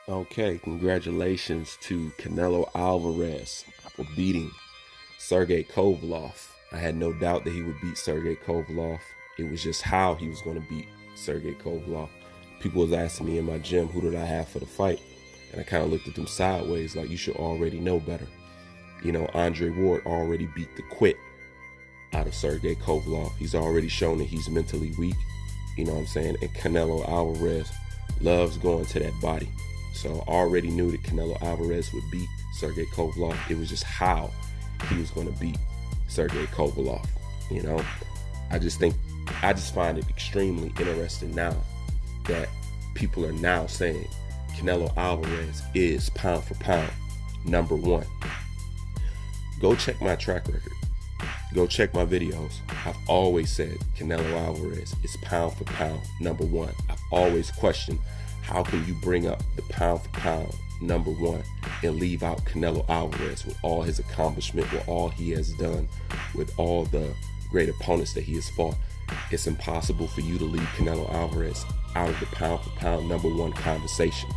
Okay, congratulations to Canelo Alvarez for beating Sergey Kovalev. I had no doubt that he would beat Sergey Kovalev. It was just how he was going to beat Sergey Kovalev. People was asking me in my gym, who did I have for the fight? And I kind of looked at them sideways like, you should already know better. You know, Andre Ward already beat the quit out of Sergey Kovalev. He's already shown that he's mentally weak. You know what I'm saying? And Canelo Alvarez loves going to that body. So I already knew that Canelo Alvarez would beat Sergey Kovalev. It was just how he was going to beat Sergey Kovalev. You know, I just find it extremely interesting now that people are now saying Canelo Alvarez is pound for pound number one. Go check my track record. Go check my videos. I've always said Canelo Alvarez is pound for pound number one. I've always questioned, how can you bring up the pound for pound number one and leave out Canelo Alvarez with all his accomplishment, with all he has done, with all the great opponents that he has fought? It's impossible for you to leave Canelo Alvarez out of the pound for pound number one conversation.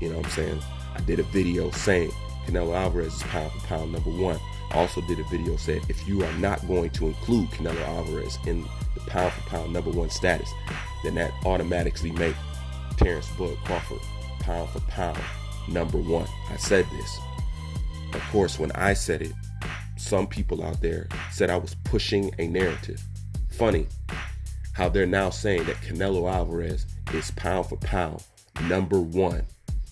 You know what I'm saying? I did a video saying Canelo Alvarez is pound for pound number one. I also did a video saying if you are not going to include Canelo Alvarez in the pound for pound number one status, then that automatically makes Terrence Bud Crawford pound for pound number one. I said this. Of course, when I said it, some people out there said I was pushing a narrative. Funny how they're now saying that Canelo Alvarez is pound for pound number one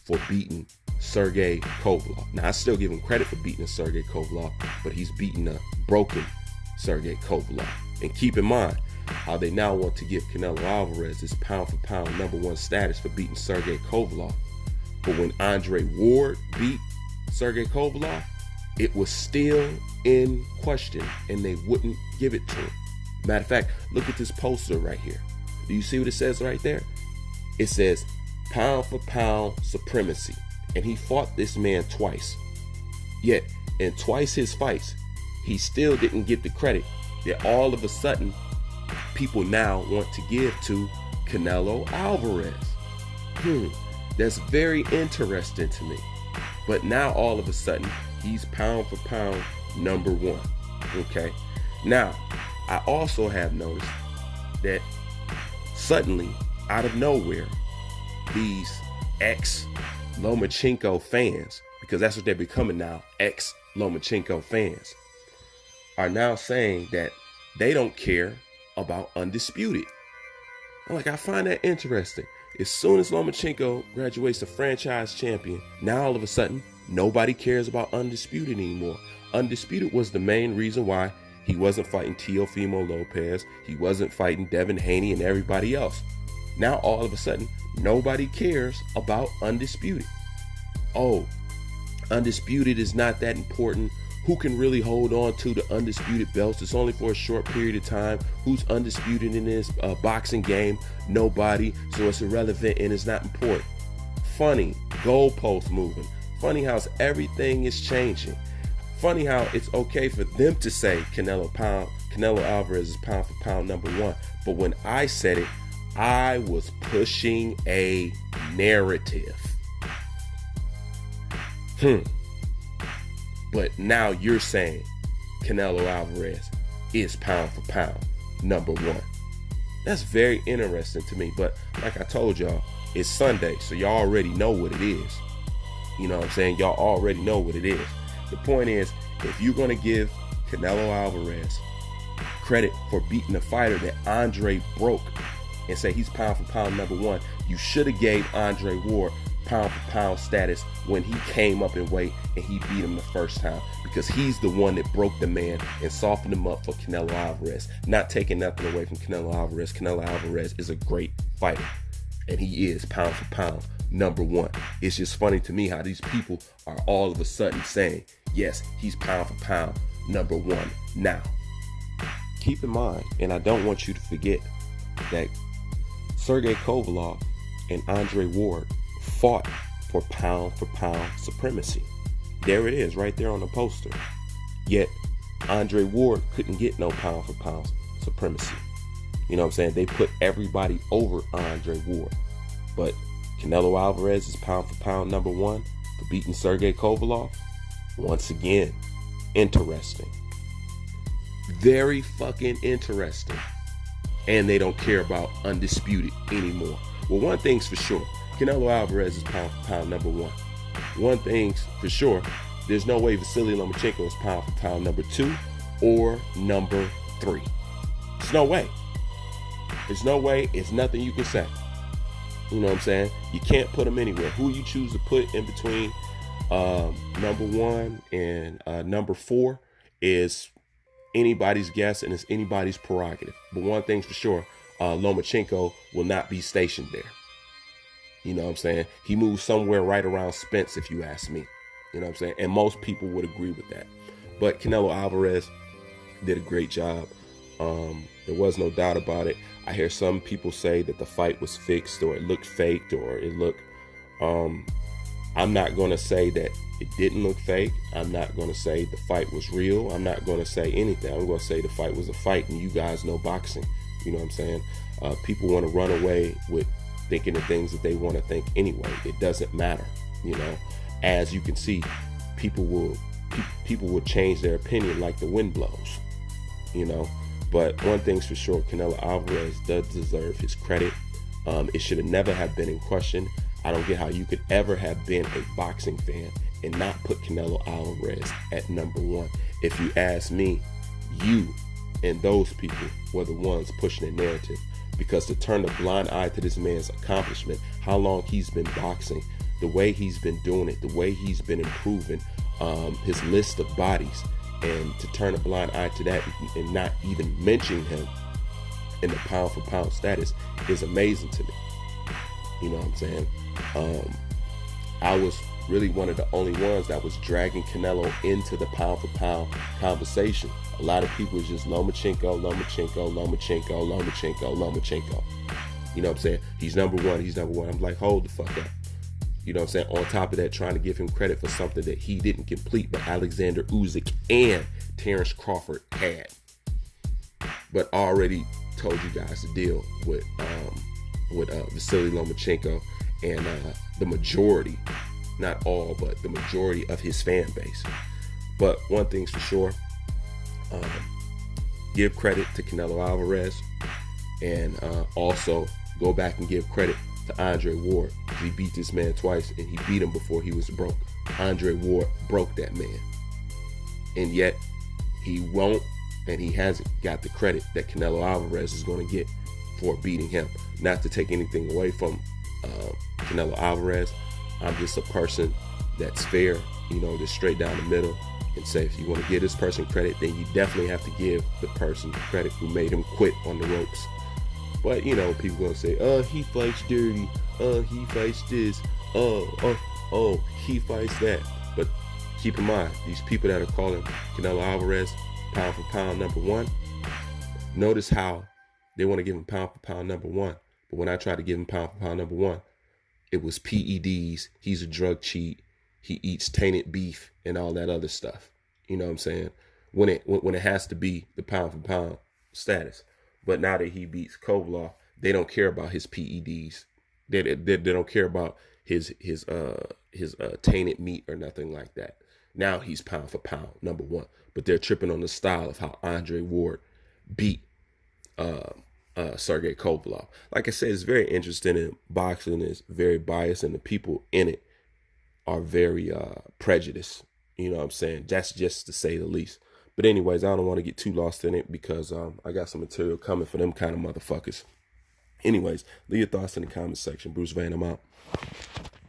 for beating Sergey Kovalev. Now, I still give him credit for beating Sergey Kovalev, but he's beating a broken Sergey Kovalev. And keep in mind how they now want to give Canelo Alvarez his pound for pound number one status for beating Sergey Kovalev. But when Andre Ward beat Sergey Kovalev, it was still in question and they wouldn't give it to him. Matter of fact, look at this poster right here. Do you see what it says right there? It says pound for pound supremacy. And he fought this man twice. Yet, in twice his fights, he still didn't get the credit that all of a sudden people now want to give to Canelo Alvarez. That's very interesting to me. But now all of a sudden, he's pound for pound number one. Okay. Now, I also have noticed that suddenly, out of nowhere, these ex-Lomachenko fans, because that's what they're becoming now, ex-Lomachenko fans, are now saying that they don't care about Undisputed. I find that interesting. As soon as Lomachenko graduates to franchise champion, now all of a sudden, nobody cares about Undisputed anymore. Undisputed was the main reason why he wasn't fighting Teofimo Lopez. He wasn't fighting Devin Haney and everybody else. Now all of a sudden, nobody cares about Undisputed. Oh, Undisputed is not that important. Who can really hold on to the Undisputed belts? It's only for a short period of time. Who's undisputed in this boxing game? Nobody. So it's irrelevant and it's not important. Funny, goalpost moving. Funny how everything is changing. Funny how it's okay for them to say Canelo Alvarez is pound for pound number one. But when I said it, I was pushing a narrative. But now you're saying Canelo Alvarez is pound for pound number one. That's very interesting to me. But like I told y'all, it's Sunday, so y'all already know what it is. You know what I'm saying? Y'all already know what it is. The point is, if you're going to give Canelo Alvarez credit for beating a fighter that Andre broke and say he's pound for pound number one, you should have gave Andre Ward pound for pound status when he came up in weight and he beat him the first time, because he's the one that broke the man and softened him up for Canelo Alvarez. Not taking nothing away from Canelo Alvarez. Canelo Alvarez is a great fighter and he is pound for pound number one. It's just funny to me how these people are all of a sudden saying, yes, he's pound for pound number one now. Keep in mind, and I don't want you to forget, that Sergey Kovalev and Andre Ward fought for pound supremacy. There it is, right there on the poster. Yet Andre Ward couldn't get no pound for pound supremacy. You know what I'm saying? They put everybody over Andre Ward. But Canelo Alvarez is pound for pound number one for beating Sergey Kovalev. Once again, interesting. Very fucking interesting. And they don't care about undisputed anymore. Well, one thing's for sure. Canelo Alvarez is pound for pound number one. One thing's for sure. There's no way Vasily Lomachenko is pound for pound number two or number three. There's no way. There's no way. It's nothing you can say. You know what I'm saying? You can't put them anywhere. Who you choose to put in between number one and number four is anybody's guess, and it's anybody's prerogative. But one thing's for sure, Lomachenko will not be stationed there. You know what I'm saying? He moves somewhere right around Spence, if you ask me. You know what I'm saying? And most people would agree with that. But Canelo Alvarez did a great job. There was no doubt about it. I hear some people say that the fight was fixed, or it looked faked, or it looked... I'm not going to say that it didn't look fake. I'm not going to say the fight was real. I'm not going to say anything. I'm going to say the fight was a fight, and you guys know boxing. You know what I'm saying? People want to run away with thinking the things that they want to think anyway. It doesn't matter, you know. As you can see, people will change their opinion like the wind blows, you know. But one thing's for sure, Canelo Alvarez does deserve his credit. It should have never have been in question. I don't get how you could ever have been a boxing fan and not put Canelo Alvarez at number one. If you ask me, you and those people were the ones pushing the narrative, because to turn a blind eye to this man's accomplishment, how long he's been boxing, the way he's been doing it, the way he's been improving his list of bodies, and to turn a blind eye to that and not even mention him in the pound for pound status is amazing to me. You know what I'm saying? I was really one of the only ones that was dragging Canelo into the pound for pound conversation. A lot of people was just Lomachenko. You know what I'm saying? He's number one. I'm like, hold the fuck up. You know what I'm saying? On top of that, trying to give him credit for something that he didn't complete, but Alexander Usyk and Terrence Crawford had. But I already told you guys to deal with Vasily Lomachenko and the majority, not all, but the majority of his fan base. But one thing's for sure, give credit to Canelo Alvarez, and also go back and give credit to Andre Ward. He beat this man twice, and he beat him before he was broke. Andre Ward broke that man, and yet he won't, and he hasn't got the credit that Canelo Alvarez is going to get for beating him. Not to take anything away from Canelo Alvarez, I'm just a person that's fair, you know, just straight down the middle, and say if you want to give this person credit, then you definitely have to give the person credit who made him quit on the ropes. But you know, people gonna say, he fights dirty, he fights this, he fights that. But keep in mind, these people that are calling Canelo Alvarez pound for pound number one, notice how they want to give him pound for pound number one. But when I tried to give him pound for pound number one, it was PEDs, he's a drug cheat, he eats tainted beef, and all that other stuff. You know what I'm saying? When it has to be the pound for pound status. But now that he beats Kovalev, they don't care about his PEDs. They don't care about his tainted meat or nothing like that. Now he's pound for pound number one. But they're tripping on the style of how Andre Ward beat Sergey Kovalev. Like I said, it's very interesting, and boxing is very biased, and the people in it are very prejudiced. You know what I'm saying? That's just to say the least. But anyways, I don't want to get too lost in it, because I got some material coming for them kind of motherfuckers. Anyways, leave your thoughts in the comment section. Bruce Van, I'm out.